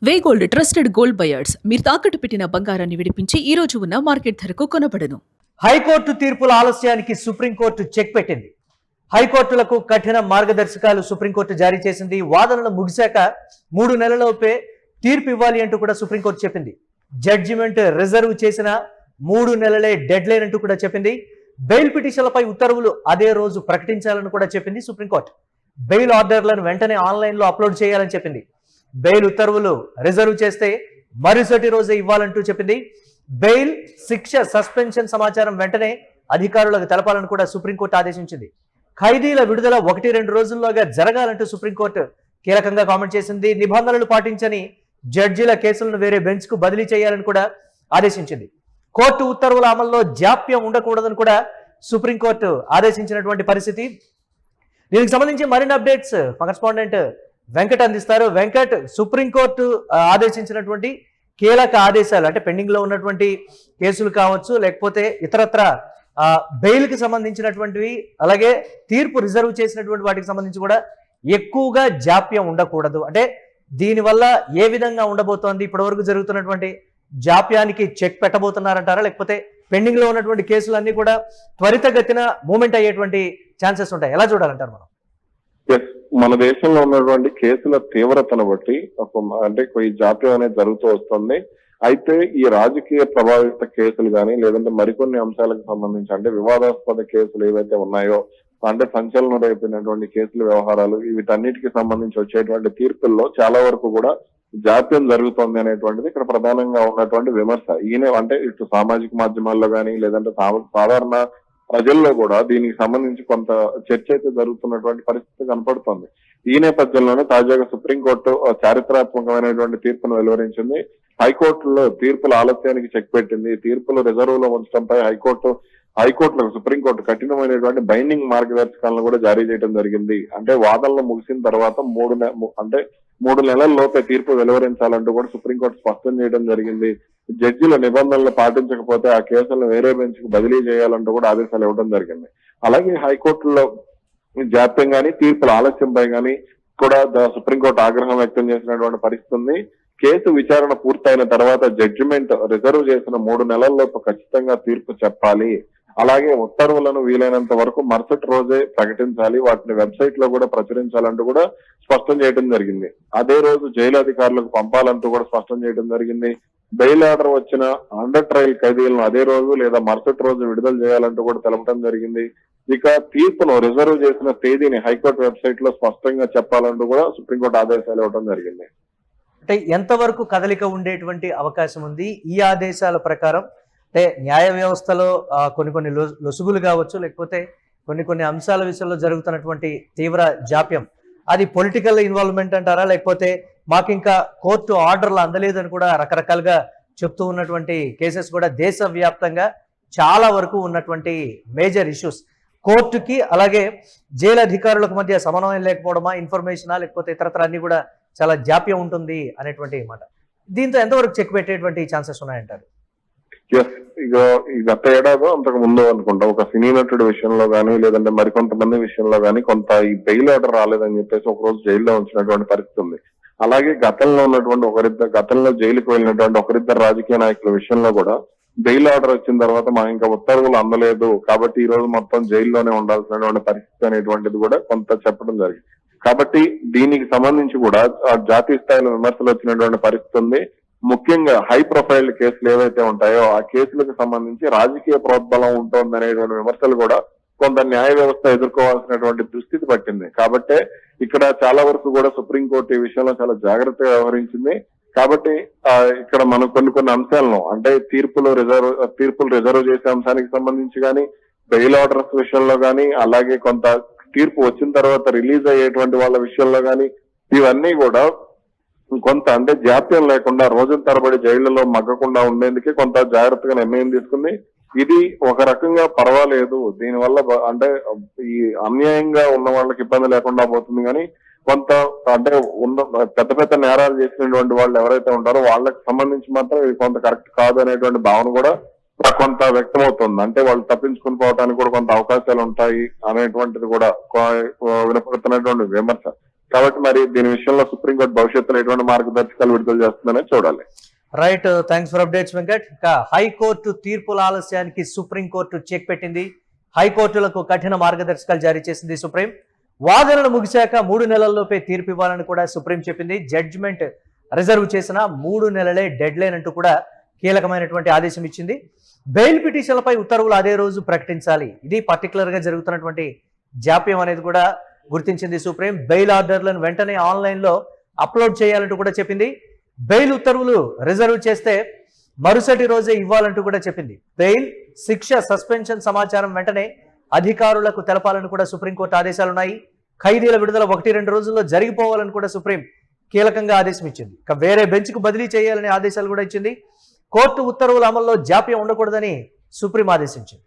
వే gold trusted gold buyers మీరు తాకట్టు పెట్టిన బంగారాన్ని విడిపించి ఈ రోజు ఉన్న మార్కెట్ ధరకు కొనబడను. హైకోర్టు తీర్పుల ఆలస్యానికి సుప్రీంకోర్టు చెక్ పెట్టింది. హైకోర్టులకు కఠిన మార్గదర్శకాలు సుప్రీంకోర్టు జారీ చేసింది. వాదనలు ముగిశాక 3 నెలలలోపే తీర్పు ఇవ్వాలి అంటూ కూడా సుప్రీంకోర్టు చెప్పింది. జడ్జిమెంట్ రిజర్వ్ చేసిన 3 నెలలే డెడ్ లైన్ అంటూ కూడా చెప్పింది. బెయిల్ పిటిషన్లపై ఉత్తర్వులు అదే రోజు ప్రకటించాలని కూడా చెప్పింది సుప్రీంకోర్టు. బెయిల్ ఆర్డర్లను వెంటనే ఆన్లైన్లో అప్లోడ్ చేయాలని చెప్పింది. బెయిల్ ఉత్తర్వులు రిజర్వ్ చేస్తే మరుసటి రోజే ఇవ్వాలంటూ చెప్పింది. బెయిల్, శిక్ష, సస్పెన్షన్ సమాచారం వెంటనే అధికారులకు తెలపాలని కూడా సుప్రీంకోర్టు ఆదేశించింది. ఖైదీల విడుదల 1-2 రోజుల్లోగా జరగాలంటూ సుప్రీంకోర్టు కీలకంగా కామెంట్ చేసింది. నిబంధనలు పాటించని జడ్జీల కేసులను వేరే బెంచ్కు బదిలీ చేయాలని కూడా ఆదేశించింది. కోర్టు ఉత్తర్వుల అమల్లో జాప్యం ఉండకూడదని కూడా సుప్రీంకోర్టు ఆదేశించినటువంటి పరిస్థితి. దీనికి సంబంధించి మరిన్ని అప్డేట్స్ మా కరెస్పాండెంట్ వెంకట్ అందిస్తారు. వెంకట్, సుప్రీంకోర్టు ఆదేశించినటువంటి కీలక ఆదేశాలు అంటే పెండింగ్ లో ఉన్నటువంటి కేసులు కావచ్చు, లేకపోతే ఇతరత్ర బెయిల్కి సంబంధించినటువంటివి, అలాగే తీర్పు రిజర్వ్ చేసినటువంటి వాటికి సంబంధించి కూడా ఎక్కువగా జాప్యం ఉండకూడదు అంటే దీనివల్ల ఏ విధంగా ఉండబోతోంది? ఇప్పటివరకు జరుగుతున్నటువంటి జాప్యానికి చెక్ పెట్టబోతున్నారంటారా, లేకపోతే పెండింగ్ లో ఉన్నటువంటి కేసులన్నీ కూడా త్వరితగతిన మూమెంట్ అయ్యేటువంటి ఛాన్సెస్ ఉంటాయి? ఎలా చూడాలంటారు మనం? మన దేశంలో ఉన్నటువంటి కేసుల తీవ్రతను బట్టి అంటే ఈ జాప్యం అనేది జరుగుతూ వస్తుంది. అయితే ఈ రాజకీయ ప్రభావిత కేసులు కానీ, లేదంటే మరికొన్ని అంశాలకు సంబంధించి అంటే వివాదాస్పద కేసులు ఏవైతే ఉన్నాయో, అంటే సంచలనం రేపినటువంటి కేసుల వ్యవహారాలు, వీటన్నిటికి సంబంధించి వచ్చేటువంటి తీర్పుల్లో చాలా వరకు కూడా జాప్యం జరుగుతుంది అనేటువంటిది ఇక్కడ ప్రధానంగా ఉన్నటువంటి విమర్శ. అంటే ఇటు సామాజిక మాధ్యమాల్లో కానీ, లేదంటే సాధారణ ప్రజల్లో కూడా దీనికి సంబంధించి కొంత చర్చ అయితే జరుగుతున్నటువంటి పరిస్థితి కనపడుతోంది. ఈ నేపథ్యంలోనే తాజాగా సుప్రీంకోర్టు చారిత్రాత్మకమైనటువంటి తీర్పును వెలువరించింది. హైకోర్టులో తీర్పుల ఆలస్యానికి చెక్ పెట్టింది. తీర్పులు రిజర్వ్ లో ఉంచడంపై హైకోర్టులకు సుప్రీంకోర్టు కఠినమైనటువంటి బైండింగ్ మార్గదర్శకాలను కూడా జారీ చేయడం జరిగింది. అంటే వాదనలు ముగిసిన తర్వాత 3 నెలల లోపే తీర్పు వెలువరించాలంటూ కూడా సుప్రీంకోర్టు స్పష్టం చేయడం జరిగింది. జడ్జిల నిబంధనలు పాటించకపోతే ఆ కేసులను వేరే బెంచ్ కు బదిలీ చేయాలంటూ కూడా ఆదేశాలు ఇవ్వడం జరిగింది. అలాగే హైకోర్టులో జాప్యం గానీ, తీర్పుల ఆలస్యంపై గానీ కూడా సుప్రీంకోర్టు ఆగ్రహం వ్యక్తం చేసినటువంటి పరిస్థితి ఉంది. కేసు విచారణ పూర్తయిన తర్వాత జడ్జిమెంట్ రిజర్వ్ చేసిన 3 నెలల్లోపు ఖచ్చితంగా తీర్పు చెప్పాలి. అలాగే ఉత్తర్వులను వీలైనంత వరకు మరుసటి రోజే ప్రకటించాలి, వాటిని వెబ్సైట్ లో కూడా ప్రచురించాలంటూ కూడా స్పష్టం చేయడం జరిగింది. అదే రోజు జైలు అధికారులకు పంపాలంటూ కూడా స్పష్టం చేయడం జరిగింది. బెయిల్ ఆర్డర్ వచ్చిన అండర్ ట్రయల్ ఖైదీలను అదే రోజు లేదా మరుసటి రోజు విడుదల చేయాలంటూ కూడా తెలపడం జరిగింది. ఇక తీర్పును రిజర్వ్ చేసిన తేదీని హైకోర్టు వెబ్సైట్ లో స్పష్టంగా చెప్పాలంటూ కూడా సుప్రీంకోర్టు ఆదేశాలు ఇవ్వడం జరిగింది. అంటే ఎంతవరకు కదలిక ఉండేటువంటి అవకాశం ఉంది ఈ ఆదేశాల ప్రకారం? అంటే న్యాయ వ్యవస్థలో కొన్ని లొసుగులు కావచ్చు, లేకపోతే కొన్ని అంశాల విషయంలో జరుగుతున్నటువంటి తీవ్ర జాప్యం, అది పొలిటికల్ ఇన్వాల్వ్మెంట్ అంటారా, లేకపోతే మాకు ఇంకా కోర్టు ఆర్డర్లు అందలేదని కూడా రకరకాలుగా చెప్తూ ఉన్నటువంటి కేసెస్ కూడా దేశవ్యాప్తంగా చాలా వరకు ఉన్నటువంటి మేజర్ ఇష్యూస్. కోర్టుకి అలాగే జైలు అధికారులకు మధ్య సమన్వయం లేకపోవడమా, ఇన్ఫర్మేషనా, లేకపోతే ఇతరత్ర అన్ని కూడా చాలా జాప్యం ఉంటుంది అనేటువంటి మాట. దీంతో ఎంతవరకు చెక్ పెట్టేటువంటి ఛాన్సెస్ ఉన్నాయంటారు? ఇక ఈ గత ఏడాదో అంతకు ముందు అనుకుంటా ఒక సినీ నటుడి విషయంలో కానీ, లేదంటే మరికొంతమంది విషయంలో కానీ కొంత ఈ బెయిల్ ఆర్డర్ రాలేదని చెప్పేసి ఒక రోజు జైల్లో ఉంచినటువంటి పరిస్థితి ఉంది. అలాగే గతంలో జైలుకు వెళ్ళినటువంటి ఒకరిద్దరు రాజకీయ నాయకుల విషయంలో కూడా బెయిల్ ఆర్డర్ వచ్చిన తర్వాత మా ఇంకా ఉత్తర్వులు అందలేదు కాబట్టి ఈ రోజు మొత్తం జైల్లోనే ఉండాల్సినటువంటి పరిస్థితి అనేటువంటిది కూడా కొంత చెప్పడం జరిగింది. కాబట్టి దీనికి సంబంధించి కూడా జాతీయ స్థాయిలో విమర్శలు వచ్చినటువంటి పరిస్థితి ఉంది. ముఖ్యంగా హై ప్రొఫైల్ కేసులు ఏవైతే ఉంటాయో ఆ కేసులకు సంబంధించి రాజకీయ ప్రోద్బలం ఉంటుంది అనేటువంటి విమర్శలు కూడా కొంత న్యాయ వ్యవస్థ ఎదుర్కోవాల్సినటువంటి దుస్థితి పట్టింది. కాబట్టే ఇక్కడ చాలా వరకు కూడా సుప్రీంకోర్టు ఈ విషయంలో చాలా జాగ్రత్తగా వ్యవహరించింది. కాబట్టి ఇక్కడ మనం కొన్ని అంశాలను అంటే తీర్పులు రిజర్వ్ చేసే అంశానికి సంబంధించి కానీ, బెయిల్ ఆర్డర్స్ విషయంలో కానీ, అలాగే కొంత తీర్పు వచ్చిన తర్వాత రిలీజ్ అయ్యేటువంటి వాళ్ళ విషయంలో కానీ, ఇవన్నీ కూడా కొంత అంటే జాప్యం లేకుండా రోజుల తరబడి జైళ్లలో మగ్గకుండా ఉండేందుకే కొంత జాగ్రత్తగా నిర్ణయం తీసుకుంది. ఇది ఒక రకంగా పర్వాలేదు, దీనివల్ల అంటే ఈ అన్యాయంగా ఉన్న వాళ్ళకి ఇబ్బంది లేకుండా పోతుంది. కానీ కొంత అంటే పెద్ద పెద్ద నేరాలు చేసినటువంటి వాళ్ళు ఎవరైతే ఉంటారో వాళ్ళకి సంబంధించి మాత్రం ఇది కొంత కరెక్ట్ కాదు అనేటువంటి భావన కూడా కొంత వ్యక్తమవుతుంది. అంటే వాళ్ళు తప్పించుకుని పోవడానికి కూడా కొంత అవకాశాలు ఉంటాయి అనేటువంటిది కూడా వినపడుతున్నటువంటి విమర్శ. కాబట్టి మరి దీని విషయంలో సుప్రీంకోర్టు భవిష్యత్తులో ఎటువంటి మార్గదర్శకాలు విడుదల చేస్తుందనే చూడాలి. Right, thanks for updates Venkat. ఇక హైకోర్టు తీర్పుల ఆలస్యానికి సుప్రీంకోర్టు చెక్ పెట్టింది. హైకోర్టులకు కఠిన మార్గదర్శకాలు జారీ చేసింది సుప్రీం. వాదనలు ముగిశాక 3 నెలల్లోపే తీర్పు ఇవ్వాలని కూడా సుప్రీం చెప్పింది. జడ్జిమెంట్ రిజర్వ్ చేసిన 3 నెలలే డెడ్ లైన్ అంటూ కూడా కీలకమైనటువంటి ఆదేశం ఇచ్చింది. బెయిల్ పిటిషన్లపై ఉత్తర్వులు అదే రోజు ప్రకటించాలి. ఇది పర్టికులర్ గా జరుగుతున్నటువంటి జాప్యం అనేది కూడా గుర్తించింది సుప్రీం. బెయిల్ ఆర్డర్లను వెంటనే ఆన్లైన్ లో అప్లోడ్ చేయాలంటూ కూడా చెప్పింది. బెయిల్ ఉత్తర్వులు రిజర్వ్ చేస్తే మరుసటి రోజే ఇవ్వాలంటూ కూడా చెప్పింది. బెయిల్, శిక్ష, సస్పెన్షన్ సమాచారం వెంటనే అధికారులకు తెలపాలని కూడా సుప్రీంకోర్టు ఆదేశాలున్నాయి. ఖైదీల విడుదల 1-2 రోజుల్లో జరిగిపోవాలని కూడా సుప్రీం కీలకంగా ఆదేశం ఇచ్చింది. ఇక వేరే బెంచ్కు బదిలీ చేయాలనే ఆదేశాలు కూడా ఇచ్చింది. కోర్టు ఉత్తర్వుల అమల్లో జాప్యం ఉండకూడదని సుప్రీం ఆదేశించింది.